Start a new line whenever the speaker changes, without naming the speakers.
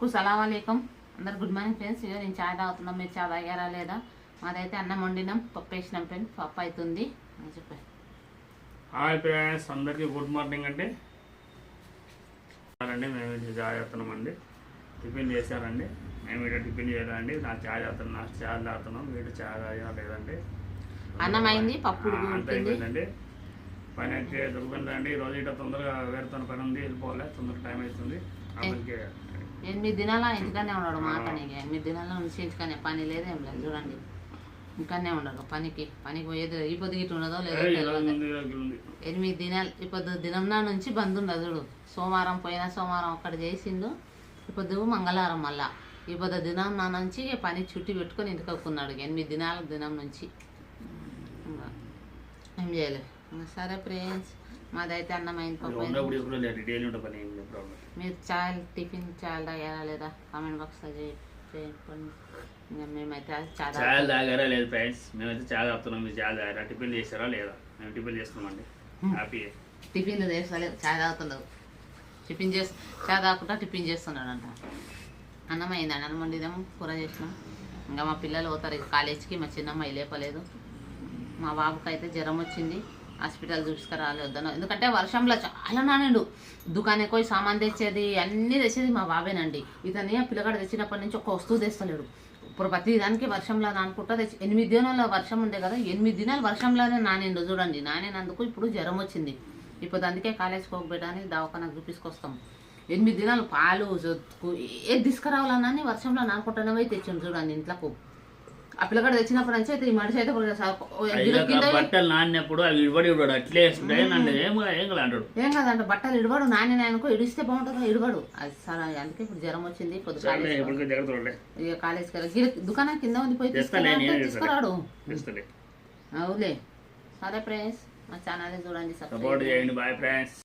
సబ్కు సలాంవాలేకం అందరు good morning friends. ఇక నేను చాయ్ తాగుతున్నాం. మీరు చాయ్ తాగారా లేదా? మాదైతే అన్నం వండినాం, పప్పు వేసినాం ఫ్రెండ్స్. పప్పు అవుతుంది అని చెప్పారు.
హాయ్ ఫ్రెండ్స్, అందరికీ గుడ్ మార్నింగ్ అండి. మేము చాయ్ చేస్తున్నామండి. టిఫిన్ చేశారండి. మేము ఇక్కడ టిఫిన్ చేయాలండి. నా చాయ్ చేస్తున్నాం, నా చాయ్ తాగుతున్నాం. మీరు చాయ్ తాగా లేదండి?
అన్నం అయింది, పప్పు
అంత అయిపోయిందండి. పని అయితే దొరుకుతుందండి. ఈరోజు ఇట్లా తొందరగా వేరుతున్న పని ఉంది, వెళ్ళిపోవాలి. తొందరగా టైం అవుతుంది.
8 దినాల ఇంటికనే ఉన్నాడు. మా పనికి 8 దినాల నుంచి ఇంటికనే పని లేదు, ఏం లేదు. చూడండి, ఇంకనే ఉండడు. పనికి పోయేది ఈ పొద్దు గిట్టు ఉండదో లేదో 8 దినాలు. ఈ పొద్దు దినంనా నుంచి బంద్ ఉండదు. చూడు, సోమవారం పోయినా సోమవారం ఒక్కటి చేసిండు. ఈ పొద్దు మంగళవారం మళ్ళా. ఈ పొద్దు దినం నా నుంచి పని చుట్టి పెట్టుకొని ఇంటికి ఒక్కున్నాడు. 8 దినాల దినం నుంచి ఏం చేయలేదు. సరే ఫ్రెండ్స్, మాదైతే అన్నమైన పప్పు. మీరు చాయ్ టిఫిన్ చాయ్ తాగారా లేదా? కామెంట్ బాక్స్లో చెప్పండి. ఇంకా మేమైతే
చాయ్ తాగారా లేదు ఫ్రెండ్స్? మేమైతే చాయ్ తాగుతున్నాం. మీరు చాయ్ తాగారా? టిఫిన్ చేస్తారా లేదా? మేము టిఫిన్ చేస్తున్నామండి. హ్యాపీ.
టిఫిన్ చేస్తలేదు, చాయ్ తాగుతున్నావు. టిఫిన్ చేసి చాయ్ తాగుకుంటా టిఫిన్ చేస్తున్నాడంట. అన్నం అయిందండి. అన్నం వండిదాం, కూర చేసినాం. ఇంకా మా పిల్లలు పోతారు ఇక కాలేజీకి. మా చిన్నమ్మాయి లేపలేదు. మా బాబుకి అయితే జ్వరం వచ్చింది, హాస్పిటల్ చూసుకురాలేదన్న. ఎందుకంటే వర్షంలో చాలా నానిండు. దుకాణానికి పోయి సామాన్ తెచ్చేది అన్నీ తెచ్చేది మా బాబేనండి. ఇతని పిల్లగాడు తెచ్చినప్పటి నుంచి ఒక్క వస్తువు తెస్తలేడు. ఇప్పుడు ప్రతి దానికి వర్షంలో నానుకుంటా తెచ్చి 8 దినాల వర్షం ఉండే కదా, 8 దినాలు వర్షంలోనే నానిండు. చూడండి, నానినందుకు ఇప్పుడు జ్వరం వచ్చింది. ఇప్పుడు అందుకే కాలేజ్కి పోకపోయడానికి దవాఖానకు చూపించుకొస్తాం. 8 దినాలు పాలు ఏది తీసుకురావాలన్నా వర్షంలో నానుకుంటానే పోయి తెచ్చిండు. చూడండి, ఇంట్లోకు ఆ పిల్లగాడు తెచ్చినప్పుడు నుంచి అయితే ఈ మనిషి అయితే
బట్టలు నాన్నప్పుడు అవి ఇడబడి అట్లే
ఏం కాదంట. బట్టలు ఇడబడు, నాయనకు ఇడిస్తే బాగుంటుందా? ఇడబడు. అది సరే, అందుకే ఇప్పుడు జ్వరం వచ్చింది. ఇక కాలేజ్కి దుకాణం కింద ఉంది, పోయి తీసుకురాడు. అవులే. సరే ఫ్రెండ్స్, మా ఛానల్ చూడండి, సపోర్ట్ చేయండి. Bye friends.